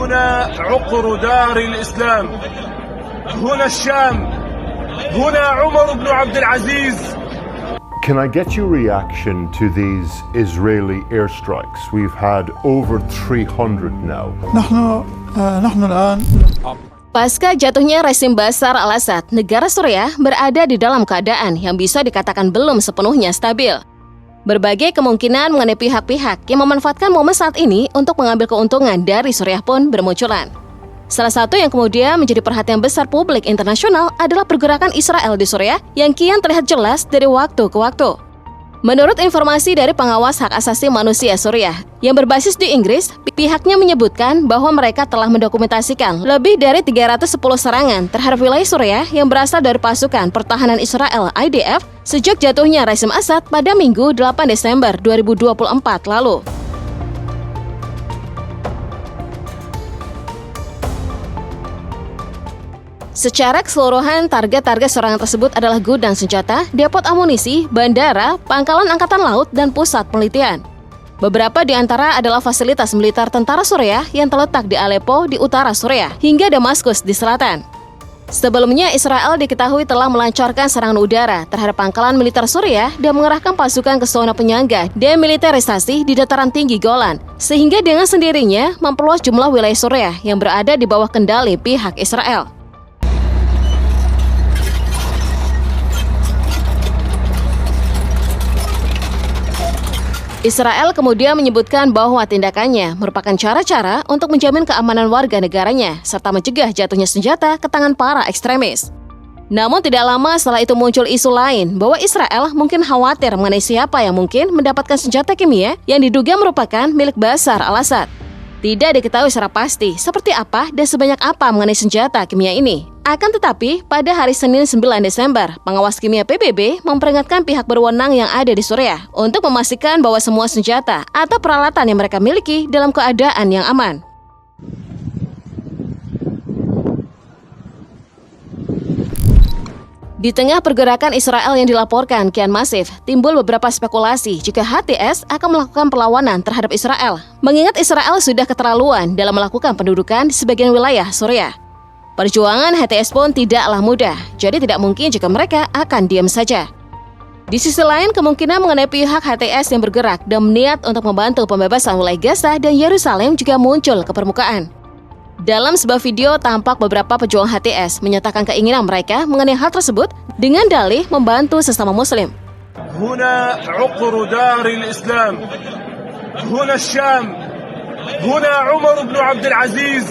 هنا عقر دار الإسلام، هنا الشام، هنا عمر بن عبد العزيز. Can I get your reaction to these Israeli airstrikes? We've had over 300 now. نحن الآن Pasca jatuhnya rezim Bashar al-Assad, negara Suriah berada di dalam keadaan yang bisa dikatakan belum sepenuhnya stabil. Berbagai kemungkinan mengenai pihak-pihak yang memanfaatkan momen saat ini untuk mengambil keuntungan dari Suriah pun bermunculan. Salah satu yang kemudian menjadi perhatian besar publik internasional adalah pergerakan Israel di Suriah yang kian terlihat jelas dari waktu ke waktu. Menurut informasi dari pengawas hak asasi manusia Suriah yang berbasis di Inggris, pihaknya menyebutkan bahwa mereka telah mendokumentasikan lebih dari 310 serangan terhadap wilayah Suriah yang berasal dari pasukan pertahanan Israel IDF sejak jatuhnya rezim Assad pada Minggu 8 Desember 2024 lalu. Secara keseluruhan, target-target serangan tersebut adalah gudang senjata, depot amunisi, bandara, pangkalan angkatan laut, dan pusat penelitian. Beberapa di antara adalah fasilitas militer tentara Suriah yang terletak di Aleppo di utara Suriah, hingga Damaskus di selatan. Sebelumnya, Israel diketahui telah melancarkan serangan udara terhadap pangkalan militer Suriah dan mengerahkan pasukan ke zona penyangga demilitarisasi di dataran tinggi Golan, sehingga dengan sendirinya memperluas jumlah wilayah Suriah yang berada di bawah kendali pihak Israel. Israel kemudian menyebutkan bahwa tindakannya merupakan cara-cara untuk menjamin keamanan warga negaranya serta mencegah jatuhnya senjata ke tangan para ekstremis. Namun tidak lama setelah itu muncul isu lain bahwa Israel mungkin khawatir mengenai siapa yang mungkin mendapatkan senjata kimia yang diduga merupakan milik Bashar al-Assad. Tidak diketahui secara pasti seperti apa dan sebanyak apa mengenai senjata kimia ini. Akan tetapi, pada hari Senin 9 Desember, pengawas kimia PBB memperingatkan pihak berwenang yang ada di Suriah untuk memastikan bahwa semua senjata atau peralatan yang mereka miliki dalam keadaan yang aman. Di tengah pergerakan Israel yang dilaporkan kian masif, timbul beberapa spekulasi jika HTS akan melakukan perlawanan terhadap Israel, mengingat Israel sudah keterlaluan dalam melakukan pendudukan di sebagian wilayah Suriah. Perjuangan HTS pun tidaklah mudah, jadi tidak mungkin jika mereka akan diam saja. Di sisi lain, kemungkinan mengenai pihak HTS yang bergerak dan berniat untuk membantu pembebasan wilayah Gaza dan Yerusalem juga muncul ke permukaan. Dalam sebuah video, tampak beberapa pejuang HTS menyatakan keinginan mereka mengenai hal tersebut dengan dalih membantu sesama Muslim. هنا عقر دار الإسلام، هنا الشام، هنا عمر بن عبد العزيز.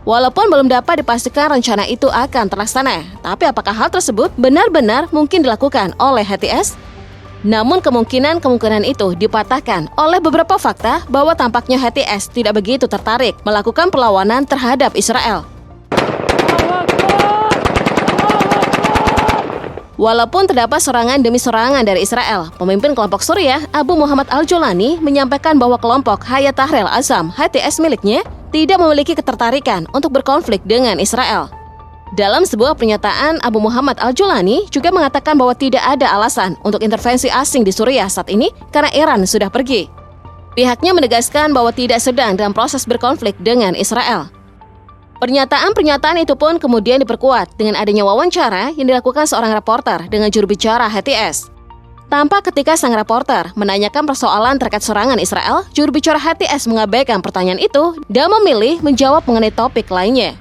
Walaupun belum dapat dipastikan rencana itu akan terlaksana, tapi apakah hal tersebut benar-benar mungkin dilakukan oleh HTS? Namun kemungkinan itu dipatahkan oleh beberapa fakta bahwa tampaknya HTS tidak begitu tertarik melakukan perlawanan terhadap Israel. Walaupun terdapat serangan demi serangan dari Israel, pemimpin kelompok Suriah Abu Muhammad al-Julani menyampaikan bahwa kelompok Hayat Tahrir al-Sham HTS miliknya tidak memiliki ketertarikan untuk berkonflik dengan Israel. Dalam sebuah pernyataan, Abu Muhammad al-Julani juga mengatakan bahwa tidak ada alasan untuk intervensi asing di Suriah saat ini karena Iran sudah pergi. Pihaknya menegaskan bahwa tidak sedang dalam proses berkonflik dengan Israel. Pernyataan-pernyataan itu pun kemudian diperkuat dengan adanya wawancara yang dilakukan seorang reporter dengan juru bicara HTS. Tampak ketika sang reporter menanyakan persoalan terkait serangan Israel, juru bicara HTS mengabaikan pertanyaan itu dan memilih menjawab mengenai topik lainnya.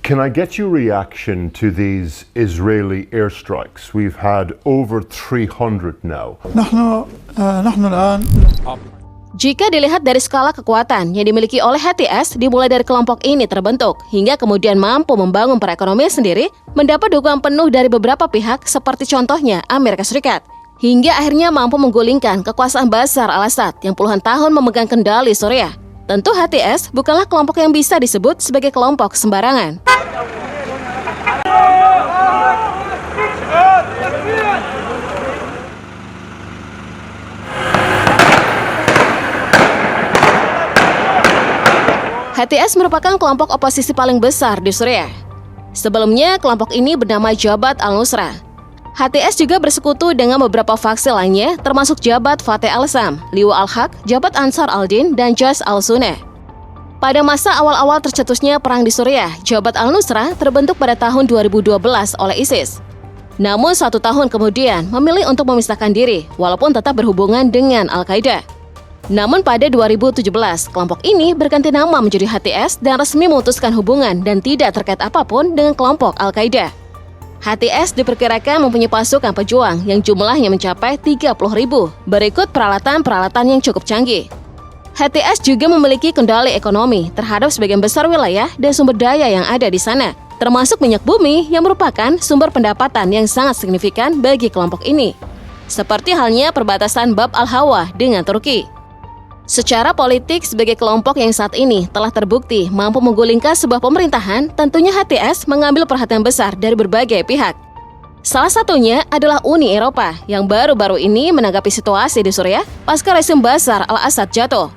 Can I get your reaction to these Israeli airstrikes? We've had over 300 now. نحن الآن Jika dilihat dari skala kekuatan yang dimiliki oleh HTS dimulai dari kelompok ini terbentuk hingga kemudian mampu membangun perekonomian sendiri, mendapat dukungan penuh dari beberapa pihak seperti contohnya Amerika Serikat, hingga akhirnya mampu menggulingkan kekuasaan Bashar al-Assad yang puluhan tahun memegang kendali Suriah. Tentu HTS bukanlah kelompok yang bisa disebut sebagai kelompok sembarangan. HTS merupakan kelompok oposisi paling besar di Suriah. Sebelumnya, kelompok ini bernama Jabhat al-Nusra. HTS juga bersekutu dengan beberapa faksi lainnya, termasuk Jabhat Fateh al-Sham, Liwa al-Haq, Jabhat Ansar al-Din, dan Jaish al-Sunnah. Pada masa awal-awal tercetusnya perang di Suriah, Jabhat al-Nusra terbentuk pada tahun 2012 oleh ISIS. Namun 1 tahun kemudian memilih untuk memisahkan diri, walaupun tetap berhubungan dengan Al-Qaeda. Namun pada 2017, kelompok ini berganti nama menjadi HTS dan resmi memutuskan hubungan dan tidak terkait apapun dengan kelompok Al-Qaeda. HTS diperkirakan mempunyai pasukan pejuang yang jumlahnya mencapai 30.000, berikut peralatan-peralatan yang cukup canggih. HTS juga memiliki kendali ekonomi terhadap sebagian besar wilayah dan sumber daya yang ada di sana, termasuk minyak bumi yang merupakan sumber pendapatan yang sangat signifikan bagi kelompok ini. Seperti halnya perbatasan Bab al-Hawa dengan Turki. Secara politik, sebagai kelompok yang saat ini telah terbukti mampu menggulingkan sebuah pemerintahan, tentunya HTS mengambil perhatian besar dari berbagai pihak. Salah satunya adalah Uni Eropa yang baru-baru ini menanggapi situasi di Suriah pasca rezim Bashar al-Assad jatuh.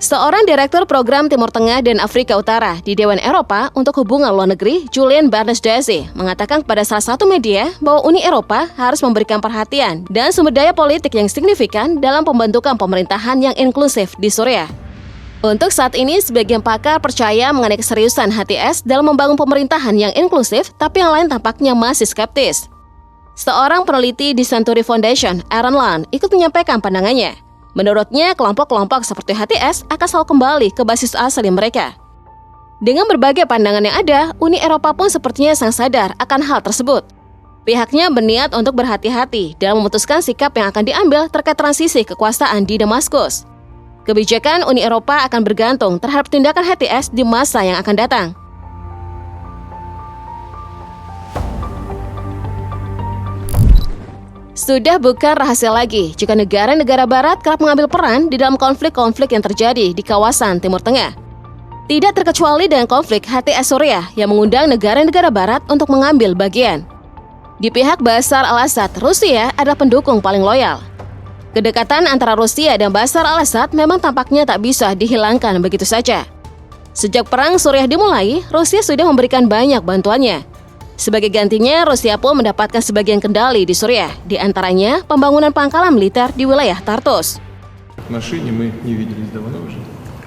Seorang direktur program Timur Tengah dan Afrika Utara di Dewan Eropa untuk Hubungan Luar Negeri, Julian Barnes-Daisy, mengatakan kepada salah satu media bahwa Uni Eropa harus memberikan perhatian dan sumber daya politik yang signifikan dalam pembentukan pemerintahan yang inklusif di Suriah. Untuk saat ini, sebagian pakar percaya mengenai keseriusan HTS dalam membangun pemerintahan yang inklusif, tapi yang lain tampaknya masih skeptis. Seorang peneliti di Century Foundation, Aaron Land, ikut menyampaikan pandangannya. Menurutnya, kelompok-kelompok seperti HTS akan selalu kembali ke basis asli mereka. Dengan berbagai pandangan yang ada, Uni Eropa pun sepertinya sangat sadar akan hal tersebut. Pihaknya berniat untuk berhati-hati dalam memutuskan sikap yang akan diambil terkait transisi kekuasaan di Damaskus. Kebijakan Uni Eropa akan bergantung terhadap tindakan HTS di masa yang akan datang. Sudah bukan rahasia lagi jika negara-negara barat kerap mengambil peran di dalam konflik-konflik yang terjadi di kawasan Timur Tengah. Tidak terkecuali dengan konflik HTS Suriah yang mengundang negara-negara barat untuk mengambil bagian. Di pihak Bashar al-Assad, Rusia adalah pendukung paling loyal. Kedekatan antara Rusia dan Bashar al-Assad memang tampaknya tak bisa dihilangkan begitu saja. Sejak perang Suriah dimulai, Rusia sudah memberikan banyak bantuannya. Sebagai gantinya, Rusia pun mendapatkan sebagian kendali di Suriah, di antaranya pembangunan pangkalan militer di wilayah Tartus.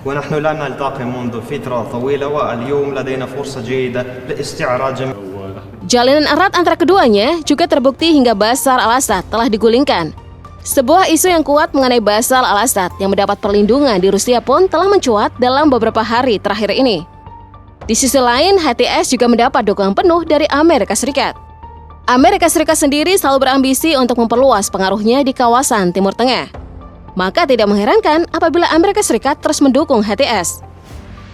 ونحن لا نلتقي منذ فترة طويلة واليوم لدينا فرصة جيدة لاستعراض جميع. Jalinan erat antara keduanya juga terbukti hingga Bashar al-Assad telah digulingkan. Sebuah isu yang kuat mengenai Bashar al-Assad yang mendapat perlindungan di Rusia pun telah mencuat dalam beberapa hari terakhir ini. Di sisi lain, HTS juga mendapat dukungan penuh dari Amerika Serikat. Amerika Serikat sendiri selalu berambisi untuk memperluas pengaruhnya di kawasan Timur Tengah. Maka tidak mengherankan apabila Amerika Serikat terus mendukung HTS.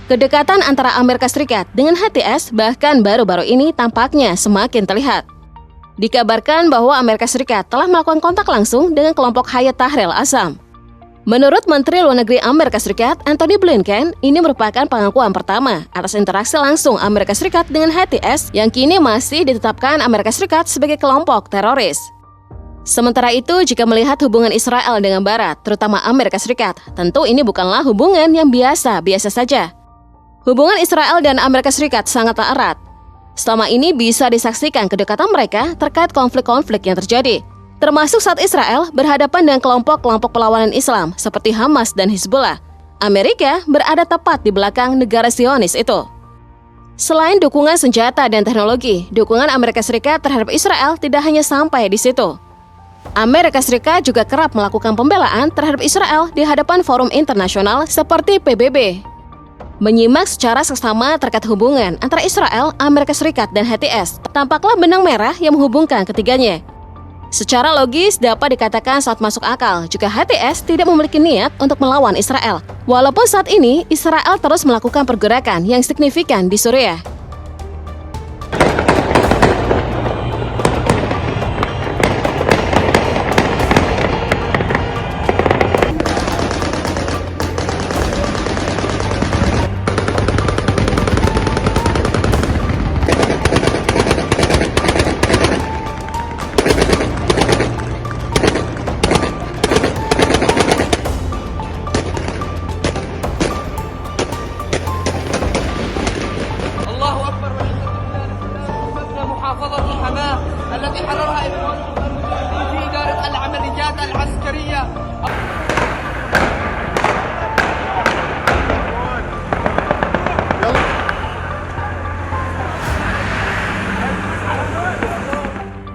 Kedekatan antara Amerika Serikat dengan HTS bahkan baru-baru ini tampaknya semakin terlihat. Dikabarkan bahwa Amerika Serikat telah melakukan kontak langsung dengan kelompok Hayat Tahrir al-Assam. Menurut Menteri Luar Negeri Amerika Serikat, Antony Blinken, ini merupakan pengakuan pertama atas interaksi langsung Amerika Serikat dengan HTS yang kini masih ditetapkan Amerika Serikat sebagai kelompok teroris. Sementara itu, jika melihat hubungan Israel dengan Barat, terutama Amerika Serikat, tentu ini bukanlah hubungan yang biasa-biasa saja. Hubungan Israel dan Amerika Serikat sangatlah erat. Selama ini bisa disaksikan kedekatan mereka terkait konflik-konflik yang terjadi, termasuk saat Israel berhadapan dengan kelompok-kelompok perlawanan Islam seperti Hamas dan Hizbullah. Amerika berada tepat di belakang negara Zionis itu. Selain dukungan senjata dan teknologi, dukungan Amerika Serikat terhadap Israel tidak hanya sampai di situ. Amerika Serikat juga kerap melakukan pembelaan terhadap Israel di hadapan forum internasional seperti PBB. Menyimak secara seksama terkait hubungan antara Israel, Amerika Serikat, dan HTS, tampaklah benang merah yang menghubungkan ketiganya. Secara logis dapat dikatakan saat masuk akal jika HTS tidak memiliki niat untuk melawan Israel. Walaupun saat ini Israel terus melakukan pergerakan yang signifikan di Suriah. محافظة حماة التي حررها إخواننا في دار العمليات العسكرية.